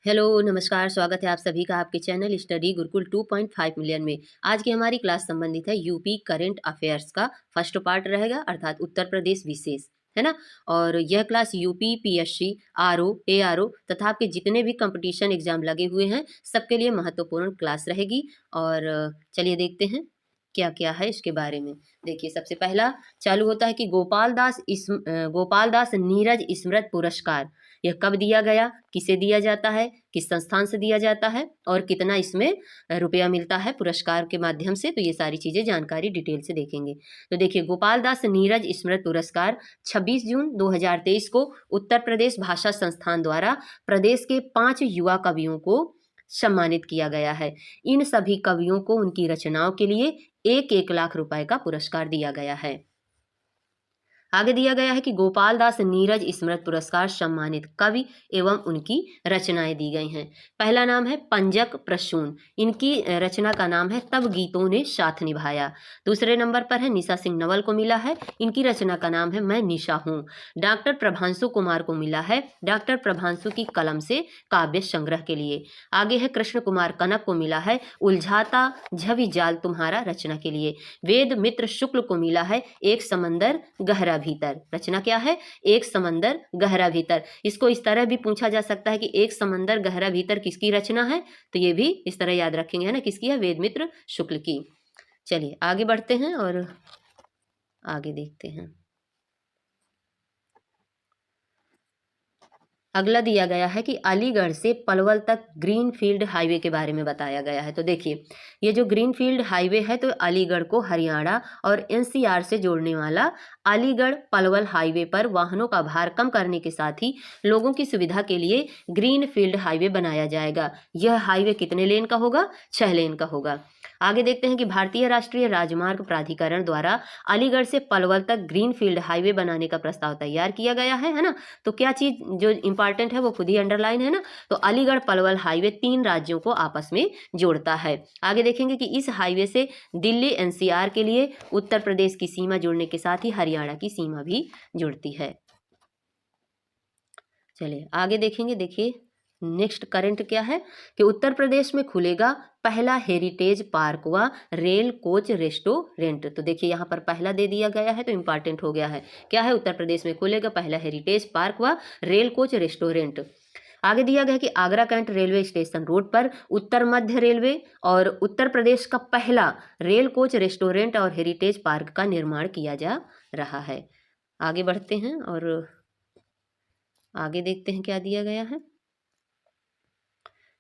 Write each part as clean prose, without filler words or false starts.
Hello, नमस्कार, स्वागत है आप सभी का आपके चैनल स्टडी गुरुकुल 2.5 मिलियन में। आज की हमारी क्लास संबंधित है यूपी करंट अफेयर्स का फर्स्ट पार्ट रहेगा, अर्थात उत्तर प्रदेश विशेष, है ना। और यह class UP, PSC, RO, ARO तथा आपके जितने भी कंपटीशन एग्जाम लगे हुए हैं सबके लिए महत्वपूर्ण क्लास रहेगी। और चलिए देखते हैं क्या क्या है इसके बारे में। देखिए, सबसे पहला चालू होता है कि गोपाल दास नीरज स्मृति पुरस्कार यह कब दिया गया, किसे दिया जाता है, किस संस्थान से दिया जाता है और कितना इसमें रुपया मिलता है पुरस्कार के माध्यम से। तो ये सारी चीज़ें जानकारी डिटेल से देखेंगे। तो देखिए, गोपाल दास नीरज स्मृति पुरस्कार 26 जून 2023 को उत्तर प्रदेश भाषा संस्थान द्वारा प्रदेश के 5 युवा कवियों को सम्मानित किया गया है। इन सभी कवियों को उनकी रचनाओं के लिए 1-1 लाख रुपए का पुरस्कार दिया गया है। आगे दिया गया है कि गोपाल दास नीरज स्मृति पुरस्कार सम्मानित कवि एवं उनकी रचनाएं दी गई हैं। पहला नाम है पंजक प्रसून, इनकी रचना का नाम है तब गीतों ने साथ निभाया। दूसरे नंबर पर है निशा सिंह नवल को मिला है, इनकी रचना का नाम है मैं निशा हूँ। डॉक्टर प्रभांशु कुमार को मिला है डॉक्टर प्रभांशु की कलम से काव्य संग्रह के लिए। आगे है कृष्ण कुमार कनक को मिला है उलझाता झवि जाल तुम्हारा रचना के लिए। वेद मित्र शुक्ल को मिला है एक समंदर गहरा भीतर, रचना क्या है, एक समंदर गहरा भीतर। इसको इस तरह भी पूछा जा सकता है कि एक समंदर गहरा भीतर किसकी रचना है, तो ये भी इस तरह याद रखेंगे, है ना, किसकी है, वेद मित्र शुक्ल की। चलिए आगे बढ़ते हैं और आगे देखते हैं। अगला दिया गया है कि अलीगढ़ से पलवल तक ग्रीनफील्ड हाईवे के बारे में बताया गया है। तो देखिए, ये जो ग्रीनफील्ड हाईवे है तो अलीगढ़ को हरियाणा और एनसीआर से जोड़ने वाला अलीगढ़ पलवल हाईवे पर वाहनों का भार कम करने के साथ ही लोगों की सुविधा के लिए ग्रीनफील्ड हाईवे बनाया जाएगा। यह हाईवे कितने लेन का होगा, 6 लेन का होगा। आगे देखते हैं कि भारतीय राष्ट्रीय राजमार्ग प्राधिकरण द्वारा अलीगढ़ से पलवल तक ग्रीनफील्ड हाईवे बनाने का प्रस्ताव तैयार किया गया है ना। तो क्या चीज जो इंपॉर्टेंट है वो खुद ही अंडरलाइन है ना। तो अलीगढ़ पलवल हाईवे 3 राज्यों को आपस में जोड़ता है। आगे देखेंगे कि इस हाईवे से दिल्ली एनसीआर के लिए उत्तर प्रदेश की सीमा जुड़ने के साथ ही हरियाणा की सीमा भी जुड़ती है। चलिए आगे देखेंगे। देखिए नेक्स्ट करंट क्या है कि उत्तर प्रदेश में खुलेगा पहला हेरिटेज पार्क व रेल कोच रेस्टोरेंट। तो देखिए यहाँ पर पहला दे दिया गया है तो इंपॉर्टेंट हो गया है। क्या है, उत्तर प्रदेश में खुलेगा पहला हेरिटेज पार्क व रेल कोच रेस्टोरेंट। आगे दिया गया कि Agra cantt railway station road पर उत्तर मध्य रेलवे और उत्तर प्रदेश का पहला रेल कोच रेस्टोरेंट और हेरिटेज पार्क का निर्माण किया जा रहा है। आगे बढ़ते हैं और आगे देखते हैं क्या दिया गया है,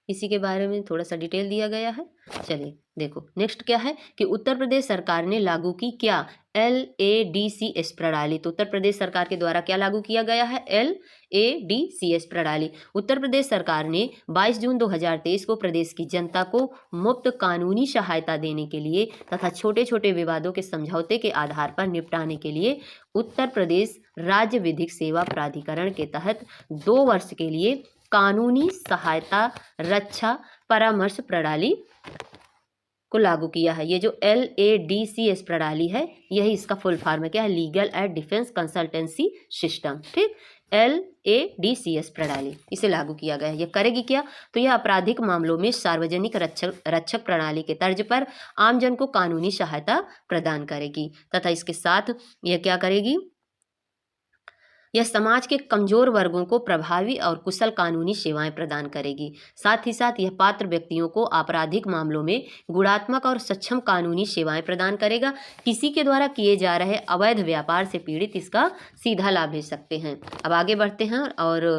इसी के बारे में थोड़ा सा डिटेल दिया गया है। चलिए देखो नेक्स्ट क्या है कि उत्तर प्रदेश सरकार ने लागू की क्या, LADCS प्रणाली। तो उत्तर प्रदेश सरकार के द्वारा क्या लागू किया गया है, LADCS प्रणाली। उत्तर प्रदेश सरकार ने 22 जून 2023 को प्रदेश की जनता को मुफ्त कानूनी सहायता देने के लिए तथा छोटे छोटे विवादों के समझौते के आधार पर निपटाने के लिए उत्तर प्रदेश राज्य विधिक सेवा प्राधिकरण के तहत 2 वर्ष के लिए कानूनी सहायता रक्षा परामर्श प्रणाली को लागू किया है। ये जो LADCS प्रणाली है यही इसका फुल फॉर्म है, क्या है, legal and defence consultancy system. ठीक, LADCS प्रणाली इसे लागू किया गया है। ये करेगी क्या, तो यह आपराधिक मामलों में सार्वजनिक रक्षक प्रणाली के तर्ज पर आमजन को कानूनी सहायता प्रदान करेगी तथा इसके साथ यह क्या करेगी, यह समाज के कमजोर वर्गों को प्रभावी और कुशल कानूनी सेवाएं प्रदान करेगी। साथ ही साथ यह पात्र व्यक्तियों को आपराधिक मामलों में गुणात्मक और सक्षम कानूनी सेवाएं प्रदान करेगा। किसी के द्वारा किए जा रहे अवैध व्यापार से पीड़ित इसका सीधा लाभ ले सकते हैं। अब आगे बढ़ते हैं और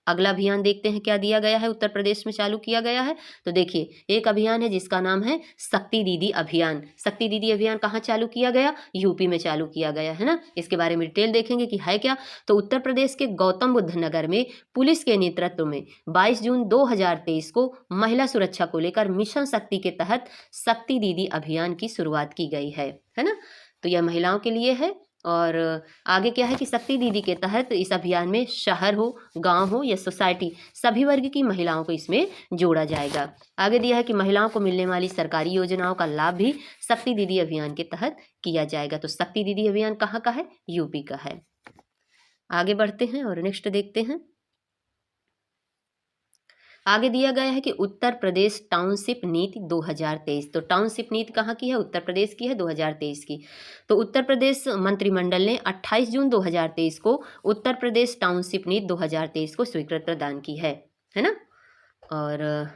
अगला अभियान देखते हैं क्या दिया गया है, उत्तर प्रदेश में चालू किया गया है। तो देखिए एक अभियान है जिसका नाम है शक्ति दीदी अभियान। शक्ति दीदी अभियान कहाँ चालू किया गया, यूपी में चालू किया गया है ना। इसके बारे में डिटेल देखेंगे कि है क्या। तो उत्तर प्रदेश के गौतम बुद्ध नगर में पुलिस के नेतृत्व में 22 जून 2023 को महिला सुरक्षा को लेकर मिशन शक्ति के तहत शक्ति दीदी अभियान की शुरुआत की गई है ना। तो यह महिलाओं के लिए है। और आगे क्या है कि शक्ति दीदी के तहत इस अभियान में शहर हो, गांव हो या सोसाइटी, सभी वर्ग की महिलाओं को इसमें जोड़ा जाएगा। आगे दिया है कि महिलाओं को मिलने वाली सरकारी योजनाओं का लाभ भी शक्ति दीदी अभियान के तहत किया जाएगा। तो शक्ति दीदी अभियान कहाँ का है, यूपी का है। आगे बढ़ते हैं और नेक्स्ट देखते हैं। आगे दिया गया है कि उत्तर प्रदेश टाउनशिप नीति 2023। तो टाउनशिप नीति कहाँ की है? उत्तर प्रदेश की है, 2023 की। तो उत्तर प्रदेश मंत्रिमंडल ने 28 जून 2023 को उत्तर प्रदेश टाउनशिप नीति 2023 को स्वीकृति प्रदान की है ना। और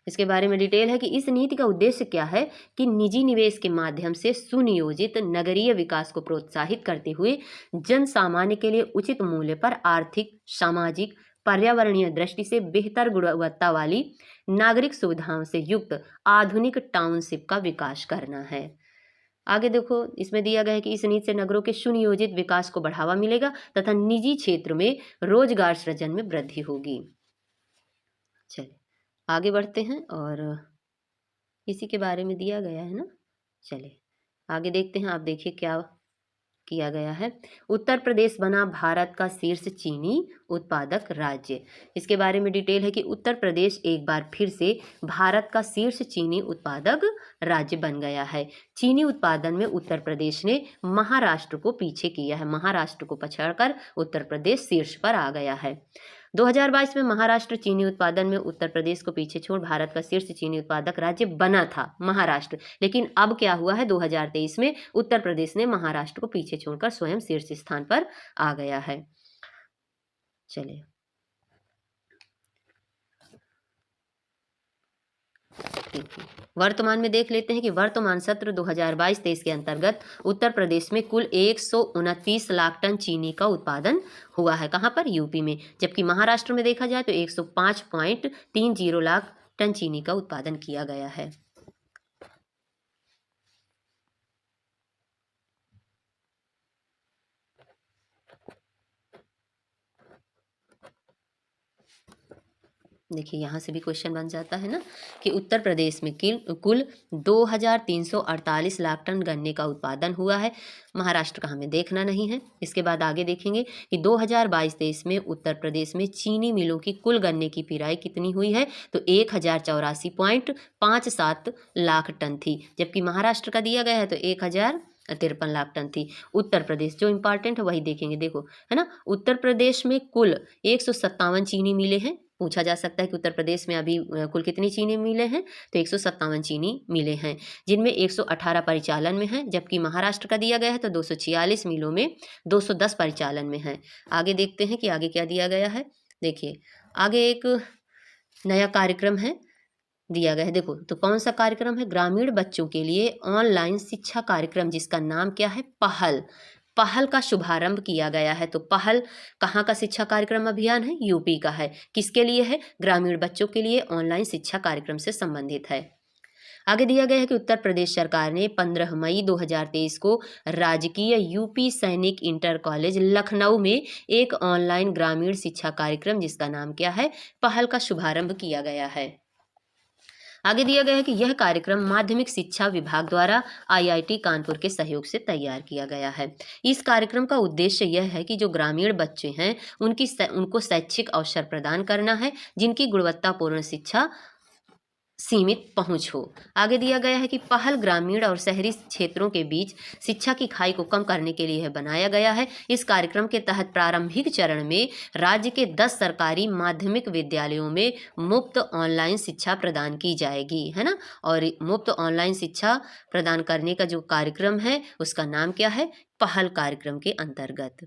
इसके बारे में डिटेल है कि इस नीति का उद्देश्य क्या है कि निजी निवेश के माध्यम से सुनियोजित नगरीय विकास को प्रोत्साहित करते हुए जन सामान्य के लिए उचित मूल्य पर आर्थिक, सामाजिक, पर्यावरणीय दृष्टि से बेहतर गुणवत्ता वाली नागरिक सुविधाओं से युक्त आधुनिक टाउनशिप का विकास करना है। आगे देखो, इसमें दिया गया है कि इस नीति से नगरों के सुनियोजित विकास को बढ़ावा मिलेगा तथा निजी क्षेत्र में रोजगार सृजन में वृद्धि होगी। चलिए आगे बढ़ते हैं और इसी के बारे में दिया गया है ना। चलिए आगे देखते हैं। आप देखिए क्या किया गया है। उत्तर प्रदेश बना भारत का शीर्ष चीनी उत्पादक राज्य। इसके बारे में डिटेल है कि उत्तर प्रदेश एक बार फिर से भारत का शीर्ष चीनी उत्पादक राज्य बन गया है। चीनी उत्पादन में उत्तर प्रदेश ने महाराष्ट्र को पीछे किया है। महाराष्ट्र को पछाड़कर उत्तर प्रदेश शीर्ष पर आ गया है। 2022 में महाराष्ट्र चीनी उत्पादन में उत्तर प्रदेश को पीछे छोड़ भारत का शीर्ष चीनी उत्पादक राज्य बना था महाराष्ट्र, लेकिन अब क्या हुआ है 2023 में उत्तर प्रदेश ने महाराष्ट्र को पीछे छोड़कर स्वयं शीर्ष स्थान पर आ गया है। चलिए वर्तमान में देख लेते हैं कि वर्तमान सत्र 2022-23 के अंतर्गत उत्तर प्रदेश में कुल 129 लाख टन चीनी का उत्पादन हुआ है। कहाँ पर? यूपी में। जबकि महाराष्ट्र में देखा जाए तो 105.30 लाख टन चीनी का उत्पादन किया गया है। देखिए यहाँ से भी क्वेश्चन बन जाता है ना कि उत्तर प्रदेश में कुल 2348 लाख टन गन्ने का उत्पादन हुआ है। महाराष्ट्र का हमें देखना नहीं है। इसके बाद आगे देखेंगे कि 2022-23 में उत्तर प्रदेश में चीनी मिलों की कुल गन्ने की पिराई कितनी हुई है, तो 1084.57 लाख टन थी। जबकि महाराष्ट्र का दिया गया है तो 1053 लाख टन थी। उत्तर प्रदेश जो इम्पॉर्टेंट है वही देखेंगे। देखो है ना, उत्तर प्रदेश में कुल 157 चीनी मिलें हैं। पूछा जा सकता है कि उत्तर प्रदेश में अभी कुल कितनी चीनी मिलें हैं, तो 157 चीनी मिलें हैं, जिनमें 118 परिचालन में हैं। जबकि महाराष्ट्र का दिया गया है तो 246 मिलों में 210 परिचालन में हैं। आगे देखते हैं कि आगे क्या दिया गया है। देखिए आगे एक नया कार्यक्रम है दिया गया है। देखो तो कौन सा कार्यक्रम है? ग्रामीण बच्चों के लिए ऑनलाइन शिक्षा कार्यक्रम, जिसका नाम क्या है? पहल। पहल का शुभारंभ किया गया है। तो पहल कहाँ का शिक्षा कार्यक्रम अभियान है? यूपी का है। किसके लिए है? ग्रामीण बच्चों के लिए ऑनलाइन शिक्षा कार्यक्रम से संबंधित है। आगे दिया गया है कि उत्तर प्रदेश सरकार ने 15 मई 2023 को राजकीय यूपी सैनिक इंटर कॉलेज लखनऊ में एक ऑनलाइन ग्रामीण शिक्षा कार्यक्रम, जिसका नाम क्या है? पहल का शुभारंभ किया गया है। आगे दिया गया है कि यह कार्यक्रम माध्यमिक शिक्षा विभाग द्वारा आईआईटी कानपुर के सहयोग से तैयार किया गया है। इस कार्यक्रम का उद्देश्य यह है कि जो ग्रामीण बच्चे हैं उनको शैक्षिक अवसर प्रदान करना है, जिनकी गुणवत्तापूर्ण शिक्षा सीमित पहुंच हो। आगे दिया गया है कि पहल ग्रामीण और शहरी क्षेत्रों के बीच शिक्षा की खाई को कम करने के लिए बनाया गया है। इस कार्यक्रम के तहत प्रारंभिक चरण में राज्य के 10 सरकारी माध्यमिक विद्यालयों में मुफ्त ऑनलाइन शिक्षा प्रदान की जाएगी, है ना। और मुफ्त ऑनलाइन शिक्षा प्रदान करने का जो कार्यक्रम है उसका नाम क्या है? पहल कार्यक्रम के अंतर्गत।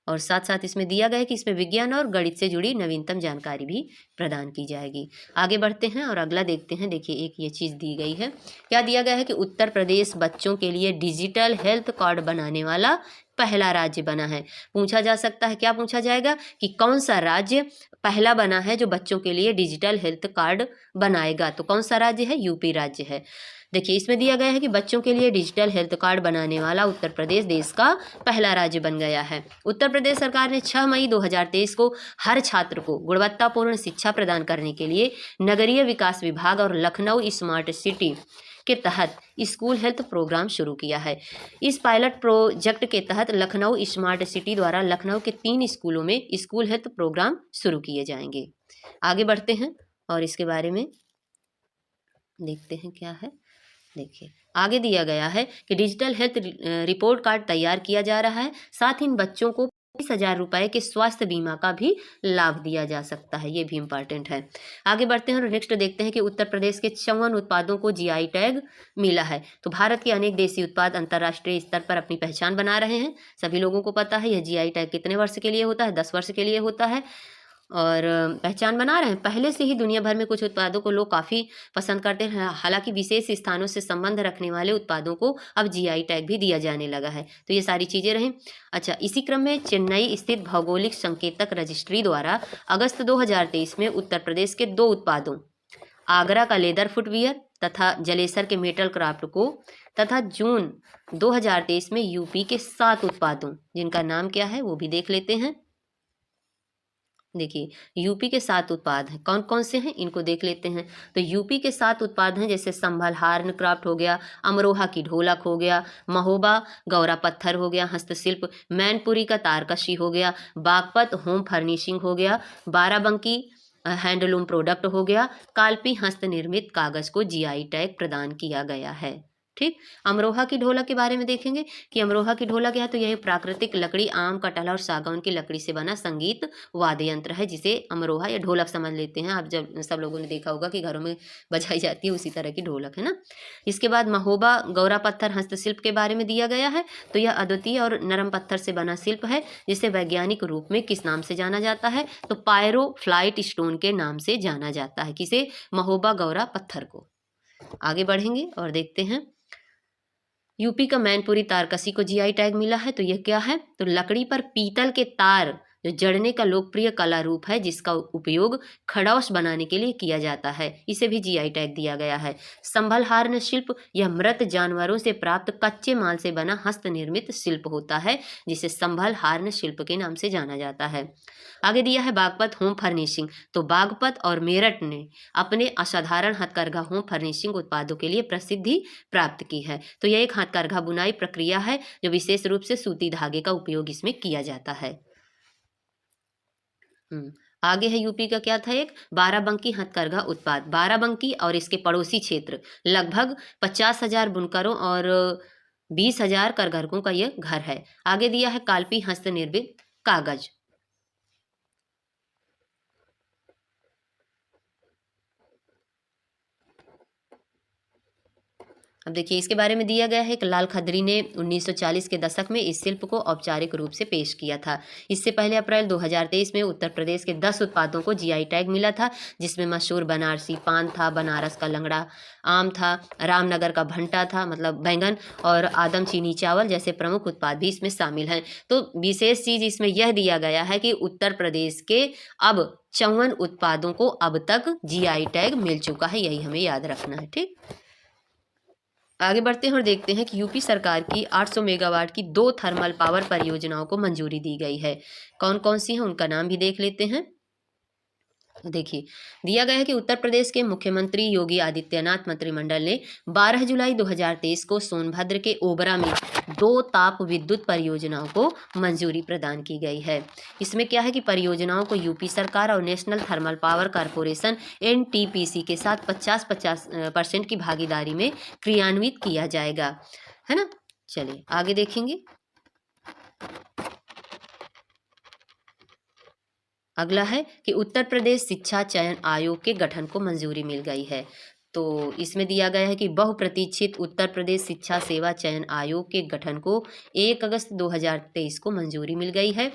और साथ साथ इसमें दिया गया है कि इसमें विज्ञान और गणित से जुड़ी नवीनतम जानकारी भी प्रदान की जाएगी। आगे बढ़ते हैं और अगला देखते हैं। देखिए एक ये चीज़ दी गई है। क्या दिया गया है कि उत्तर प्रदेश बच्चों के लिए डिजिटल हेल्थ कार्ड बनाने वाला पहला राज्य बना है। पूछा जा सकता है, क्या पूछा जाएगा कि कौन सा राज्य पहला बना है जो बच्चों के लिए डिजिटल हेल्थ कार्ड बनाएगा? तो कौन सा राज्य है? यूपी राज्य है। देखिए इसमें दिया गया है कि बच्चों के लिए डिजिटल हेल्थ कार्ड बनाने वाला उत्तर प्रदेश देश का पहला राज्य बन गया है। उत्तर प्रदेश सरकार ने 6 मई 2023 को हर छात्र को गुणवत्तापूर्ण शिक्षा प्रदान करने के लिए नगरीय विकास विभाग और लखनऊ स्मार्ट सिटी के तहत स्कूल हेल्थ प्रोग्राम शुरू किया है। इस पायलट प्रोजेक्ट के तहत लखनऊ स्मार्ट सिटी द्वारा लखनऊ के 3 स्कूलों में स्कूल हेल्थ प्रोग्राम शुरू किए जाएंगे। आगे बढ़ते हैं और इसके बारे में देखते हैं क्या है। देखिए आगे दिया गया है कि डिजिटल हेल्थ रिपोर्ट कार्ड तैयार किया जा रहा है, साथ ही इन बच्चों को 20,000 रुपए के स्वास्थ्य बीमा का भी लाभ दिया जा सकता है, ये भी इम्पॉर्टेंट है। आगे बढ़ते हैं और नेक्स्ट देखते हैं कि उत्तर प्रदेश के 54 उत्पादों को जीआई टैग मिला है। तो भारत के अनेक देसी उत्पाद अंतर्राष्ट्रीय स्तर पर अपनी पहचान बना रहे हैं। सभी लोगों को पता है यह जीआई टैग कितने वर्ष के लिए होता है, 10 वर्ष के लिए होता है और पहचान बना रहे हैं। पहले से ही दुनिया भर में कुछ उत्पादों को लोग काफ़ी पसंद करते हैं, हालांकि विशेष स्थानों से संबंध रखने वाले उत्पादों को अब जीआई टैग भी दिया जाने लगा है। तो ये सारी चीज़ें रहीं। अच्छा, इसी क्रम में चेन्नई स्थित भौगोलिक संकेतक रजिस्ट्री द्वारा अगस्त 2023 में उत्तर प्रदेश के 2 उत्पादों, आगरा का लेदर फुटवियर तथा जलेसर के मेटल क्राफ्ट को, तथा जून 2023 में यूपी के 7 उत्पादों, जिनका नाम क्या है वो भी देख लेते हैं। देखिए, यूपी के 7 उत्पाद हैं, कौन कौन से हैं इनको देख लेते हैं। तो यूपी के 7 उत्पाद हैं, जैसे संभल हार्न क्राफ्ट हो गया, अमरोहा की ढोलक हो गया, महोबा गौरा पत्थर हो गया हस्तशिल्प, मैनपुरी का तारकशी हो गया, बागपत होम फर्निशिंग हो गया, बाराबंकी हैंडलूम प्रोडक्ट हो गया, कालपी हस्त निर्मित कागज को जीआई टैग प्रदान किया गया है। ठीक, अमरोहा की ढोलक के बारे में देखेंगे कि अमरोहा की ढोलक है तो यह प्राकृतिक लकड़ी, आम, कटहल और सागौन की लकड़ी से बना संगीत वाद्य यंत्र है, जिसे अमरोहा या ढोलक समझ लेते हैं आप। जब सब लोगों ने देखा होगा कि घरों में बजाई जाती है उसी तरह की ढोलक है ना। इसके बाद महोबा गौरा पत्थर हस्तशिल्प के बारे में दिया गया है। तो यह अद्वितीय और नरम पत्थर से बना शिल्प है, जिसे वैज्ञानिक रूप में किस नाम से जाना जाता है, तो पायरो फ्लाइट स्टोन के नाम से जाना जाता है। किसे? महोबा गौरा पत्थर को। आगे बढ़ेंगे और देखते हैं, यूपी का मैनपुरी तारकसी को जीआई टैग मिला है। तो यह क्या है? तो लकड़ी पर पीतल के तार जो जड़ने का लोकप्रिय कला रूप है, जिसका उपयोग खड़ौस बनाने के लिए किया जाता है, इसे भी जीआई टैग दिया गया है। संभल हार्न शिल्प, यह मृत जानवरों से प्राप्त कच्चे माल से बना हस्त निर्मित शिल्प होता है, जिसे संभल हार्न शिल्प के नाम से जाना जाता है। आगे दिया है बागपत होम फर्निशिंग। तो बागपत और मेरठ ने अपने असाधारण हथकरघा होम फर्निशिंग उत्पादों के लिए प्रसिद्धि प्राप्त की है। तो यह एक हथकरघा बुनाई प्रक्रिया है, जो विशेष रूप से सूती धागे का उपयोग इसमें किया जाता है। आगे है यूपी का क्या था, एक बाराबंकी हथकरघा उत्पाद। बाराबंकी और इसके पड़ोसी क्षेत्र लगभग 50,000 बुनकरों और 20,000 करघरकों का यह घर है। आगे दिया है कालपी हस्त निर्मित कागज। अब देखिए, इसके बारे में दिया गया है कि लाल खदरी ने 1940 के दशक में इस शिल्प को औपचारिक रूप से पेश किया था। इससे पहले अप्रैल 2023 में उत्तर प्रदेश के 10 उत्पादों को जीआई टैग मिला था, जिसमें मशहूर बनारसी पान था, बनारस का लंगड़ा आम था, रामनगर का भंटा था मतलब बैंगन, और आदम चीनी चावल जैसे प्रमुख उत्पाद भी इसमें शामिल हैं। तो विशेष चीज इसमें यह दिया गया है कि उत्तर प्रदेश के अब 54 उत्पादों को अब तक जीआई टैग मिल चुका है, यही हमें याद रखना है। ठीक, आगे बढ़ते हैं और देखते हैं कि यूपी सरकार की 800 मेगावाट की 2 थर्मल पावर परियोजनाओं को मंजूरी दी गई है। कौन कौन सी हैं उनका नाम भी देख लेते हैं। देखिए, दिया गया है कि उत्तर प्रदेश के मुख्यमंत्री योगी आदित्यनाथ मंत्रिमंडल ने 12 जुलाई 2023 को सोनभद्र के ओबरा में 2 ताप विद्युत परियोजनाओं को मंजूरी प्रदान की गई है। इसमें क्या है कि परियोजनाओं को यूपी सरकार और national thermal power corporation NTPC के साथ 50% की भागीदारी में क्रियान्वित किया जाएगा, है ना। चलिए आगे देखेंगे। अगला है कि उत्तर प्रदेश शिक्षा चयन आयोग के गठन को मंजूरी मिल गई है। तो इसमें दिया गया है कि बहुप्रतीक्षित उत्तर प्रदेश शिक्षा सेवा चयन आयोग के गठन को 1 अगस्त 2023 को मंजूरी मिल गई है।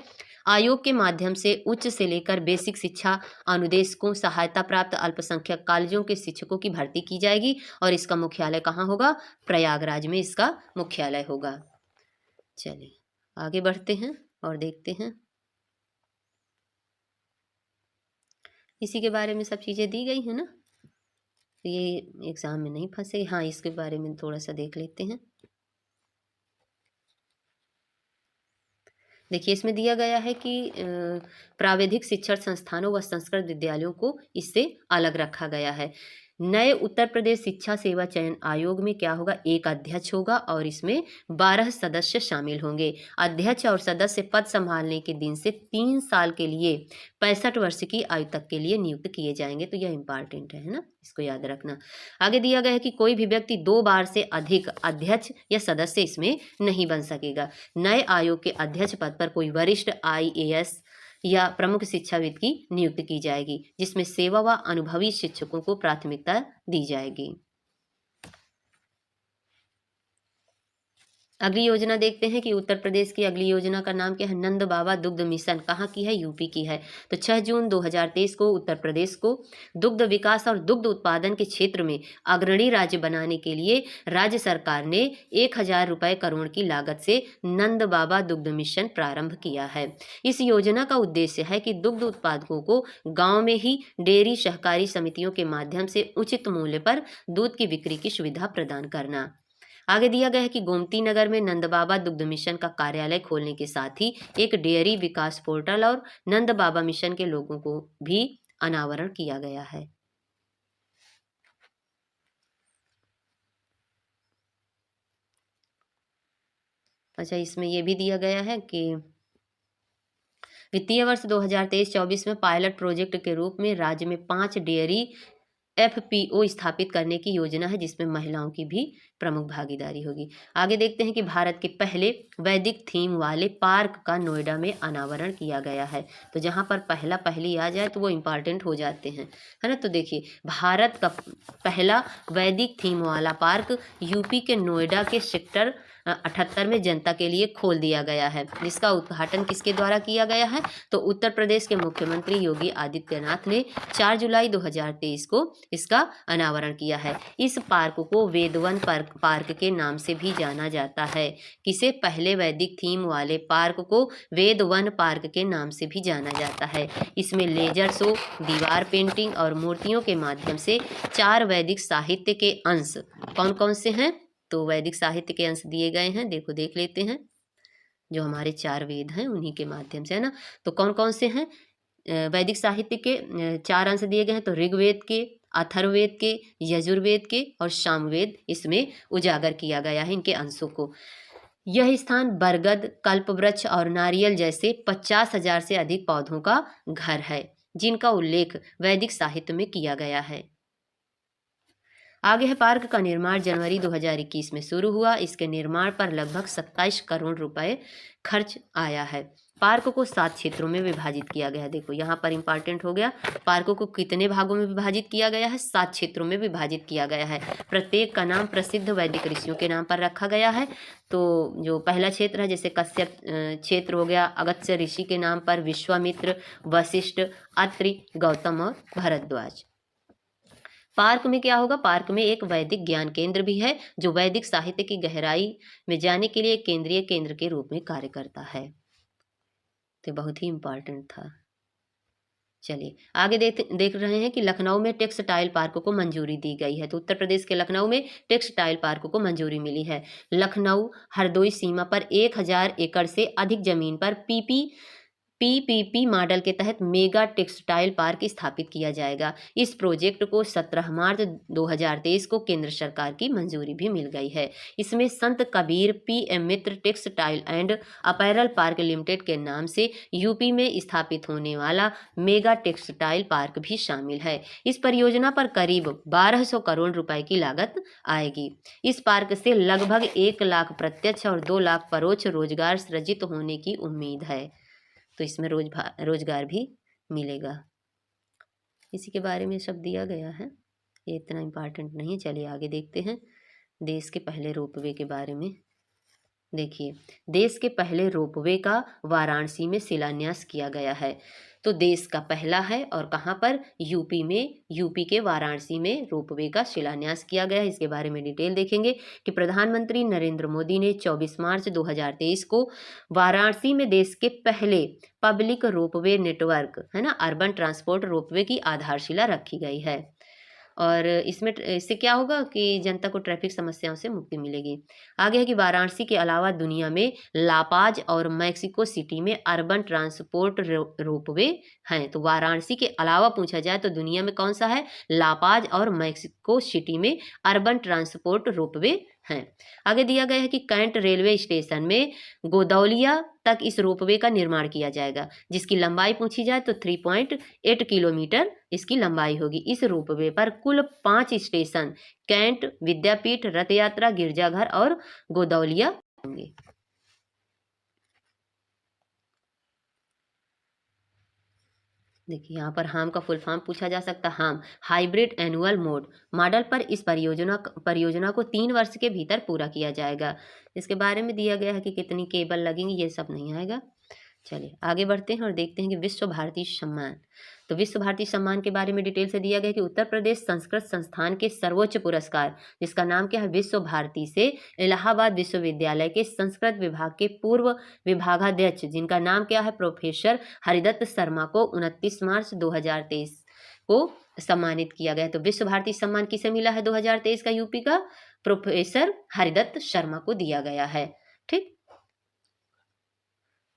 आयोग के माध्यम से उच्च से लेकर बेसिक शिक्षा अनुदेशकों, सहायता प्राप्त अल्पसंख्यक कॉलेजों के शिक्षकों की भर्ती की जाएगी, और इसका मुख्यालय कहाँ होगा? प्रयागराज में इसका मुख्यालय होगा। चलिए आगे बढ़ते हैं और देखते हैं। इसी के बारे में सब चीज़ें दी गई है ना, तो ये एग्ज़ाम में नहीं फंसे। हाँ, इसके बारे में थोड़ा सा देख लेते हैं। देखिए, इसमें दिया गया है कि प्राविधिक शिक्षण संस्थानों व संस्कृत विद्यालयों को इससे अलग रखा गया है। नए उत्तर प्रदेश शिक्षा सेवा चयन आयोग में क्या होगा, एक अध्यक्ष होगा और इसमें 12 सदस्य शामिल होंगे। अध्यक्ष और सदस्य पद संभालने के दिन से 3 साल के लिए 65 वर्ष की आयु तक के लिए नियुक्त किए जाएंगे। तो यह इंपॉर्टेंट है ना, इसको याद रखना। आगे दिया गया है कि कोई भी व्यक्ति 2 बार से अधिक अध्यक्ष या सदस्य इसमें नहीं बन सकेगा। नए आयोग के अध्यक्ष पद पर कोई वरिष्ठ IAS या प्रमुख शिक्षाविद की नियुक्ति की जाएगी, जिसमें सेवा व अनुभवी शिक्षकों को प्राथमिकता दी जाएगी। अगली योजना देखते हैं कि उत्तर प्रदेश की अगली योजना का नाम क्या है, नंद बाबा दुग्ध मिशन। कहाँ की है, यूपी की है। तो 6 जून 2023 को उत्तर प्रदेश को दुग्ध विकास और दुग्ध उत्पादन के क्षेत्र में अग्रणी राज्य बनाने के लिए राज्य सरकार ने 1000 रुपये करोड़ की लागत से नंद बाबा दुग्ध मिशन प्रारंभ किया है। इस योजना का उद्देश्य है कि दुग्ध उत्पादकों को गाँव में ही डेयरी सहकारी समितियों के माध्यम से उचित मूल्य पर दूध की बिक्री की सुविधा प्रदान करना। आगे दिया गया है कि गोमती नगर में नंद बाबा दुग्ध मिशन का कार्यालय खोलने के साथ ही एक डेयरी विकास पोर्टल और नंद बाबा मिशन के लोगों को भी अनावरण किया गया है। अच्छा, इसमें यह भी दिया गया है कि वित्तीय वर्ष 2023-24 में पायलट प्रोजेक्ट के रूप में राज्य में 5 डेयरी FPO स्थापित करने की योजना है, जिसमें महिलाओं की भी प्रमुख भागीदारी होगी। आगे देखते हैं कि भारत के पहले वैदिक थीम वाले पार्क का नोएडा में अनावरण किया गया है। तो जहां पर पहला पहली आ जाए तो वो इम्पॉर्टेंट हो जाते हैं, है ना। तो देखिए, भारत का पहला वैदिक थीम वाला पार्क यूपी के नोएडा के सेक्टर 78 में जनता के लिए खोल दिया गया है, जिसका उद्घाटन किसके द्वारा किया गया है, तो उत्तर प्रदेश के मुख्यमंत्री योगी आदित्यनाथ ने 4 जुलाई 2023 को इसका अनावरण किया है। इस पार्क को वेदवन पार्क के नाम से भी जाना जाता है। किसे, पहले वैदिक थीम वाले पार्क को वेदवन पार्क के नाम से भी जाना जाता है। इसमें लेजर शो, दीवार पेंटिंग और मूर्तियों के माध्यम से 4 वैदिक साहित्य के अंश कौन कौन से हैं, तो वैदिक साहित्य के अंश दिए गए हैं। देखो, देख लेते हैं, जो हमारे 4 वेद हैं उन्हीं के माध्यम से, है ना। तो कौन कौन से हैं, वैदिक साहित्य के 4 अंश दिए गए हैं। तो ऋग्वेद के, अथर्ववेद के, यजुर्वेद के और सामवेद इसमें उजागर किया गया है इनके अंशों को। यह स्थान बरगद, कल्पवृक्ष और नारियल जैसे 50,000 से अधिक पौधों का घर है, जिनका उल्लेख वैदिक साहित्य में किया गया है। आगे है, पार्क का निर्माण जनवरी 2021 में शुरू हुआ। इसके निर्माण पर लगभग 27 करोड़ रुपए खर्च आया है। पार्क को 7 क्षेत्रों में विभाजित किया गया है। देखो, यहाँ पर इंपॉर्टेंट हो गया, पार्क को कितने भागों में विभाजित किया गया है, 7 क्षेत्रों में विभाजित किया गया है। प्रत्येक का नाम प्रसिद्ध वैदिक ऋषियों के नाम पर रखा गया है। तो जो पहला क्षेत्र है, जैसे कश्यप क्षेत्र हो गया, अगस्त्य ऋषि के नाम पर विश्वामित्र, वशिष्ठ, अत्रि, गौतम और भरद्वाज। पार्क में क्या होगा, पार्क में एक वैदिक ज्ञान केंद्र भी है, जो वैदिक साहित्य की गहराई में जाने के लिए केंद्रीय केंद्र के रूप में कार्य करता है। तो बहुत ही इम्पोर्टेंट था। चलिए आगे देख रहे हैं कि लखनऊ में टेक्सटाइल पार्क को मंजूरी दी गई है। तो उत्तर प्रदेश के लखनऊ में टेक्सटाइल पार्क को मंजूरी मिली है। लखनऊ हरदोई सीमा पर 1000 एकड़ से अधिक जमीन पर PPP मॉडल के तहत मेगा टेक्सटाइल पार्क स्थापित किया जाएगा। इस प्रोजेक्ट को 17 मार्च 2023 को केंद्र सरकार की मंजूरी भी मिल गई है। इसमें संत Kabir PM Mitra textile and apparel park limited के नाम से यूपी में स्थापित होने वाला मेगा टेक्सटाइल पार्क भी शामिल है। इस परियोजना पर करीब 1200 करोड़ रुपए की लागत आएगी। इस पार्क से लगभग 1 लाख प्रत्यक्ष और 2 लाख परोक्ष रोजगार सृजित होने की उम्मीद है। तो इसमें रोजगार भी मिलेगा। इसी के बारे में सब दिया गया है, ये इतना इम्पोर्टेंट नहीं है। चलिए आगे देखते हैं देश के पहले रोपवे के बारे में। देखिए, देश के पहले रोपवे का वाराणसी में शिलान्यास किया गया है। तो देश का पहला है और कहाँ पर, यूपी में, यूपी के वाराणसी में रोपवे का शिलान्यास किया गया है। इसके बारे में डिटेल देखेंगे कि प्रधानमंत्री नरेंद्र मोदी ने 24 मार्च 2023 को वाराणसी में देश के पहले पब्लिक रोपवे नेटवर्क, है ना, अर्बन ट्रांसपोर्ट रोपवे की आधारशिला रखी गई है। और इससे क्या होगा कि जनता को ट्रैफिक समस्याओं से मुक्ति मिलेगी। आगे है कि वाराणसी के अलावा दुनिया में लापाज और मैक्सिको सिटी में अर्बन ट्रांसपोर्ट रोपवे हैं। तो वाराणसी के अलावा पूछा जाए तो दुनिया में कौन सा है? लापाज और मैक्सिको सिटी में अर्बन ट्रांसपोर्ट रोपवे हैं। आगे दिया गया है कि कैंट रेलवे स्टेशन में गोदौलिया तक इस रोपवे का निर्माण किया जाएगा, जिसकी लंबाई पूछी जाए तो 3.8 किलोमीटर इसकी लंबाई होगी। इस रोपवे पर कुल 5 स्टेशन कैंट, विद्यापीठ, रथ यात्रा, गिरजाघर और गोदौलिया होंगे। देखिए यहाँ पर हाम का फुल फॉर्म पूछा जा सकता है। हाम हाइब्रिड एनुअल मोड मॉडल पर इस परियोजना को 3 वर्ष के भीतर पूरा किया जाएगा। इसके बारे में दिया गया है कि कितनी केबल लगेंगी, ये सब नहीं आएगा। चलिए आगे बढ़ते हैं और देखते हैं कि विश्व भारती सम्मान। तो विश्व भारती सम्मान के बारे में डिटेल से दिया गया कि उत्तर प्रदेश संस्कृत संस्थान के सर्वोच्च पुरस्कार, जिसका नाम क्या है? विश्व भारती, से इलाहाबाद विश्वविद्यालय के संस्कृत विभाग के पूर्व विभागाध्यक्ष, जिनका नाम क्या है? प्रोफेसर हरिदत्त शर्मा को 29 मार्च 2023 को सम्मानित किया गया। तो विश्व भारती सम्मान किसे मिला है 2023 का? यूपी का प्रोफेसर हरिदत्त शर्मा को दिया गया है। ठीक,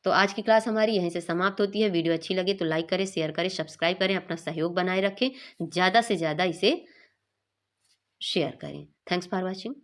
तो आज की क्लास हमारी यहीं से समाप्त होती है। वीडियो अच्छी लगे तो लाइक करें, शेयर करें, सब्सक्राइब करें, अपना सहयोग बनाए रखें, ज़्यादा से ज़्यादा इसे शेयर करें। Thanks for watching.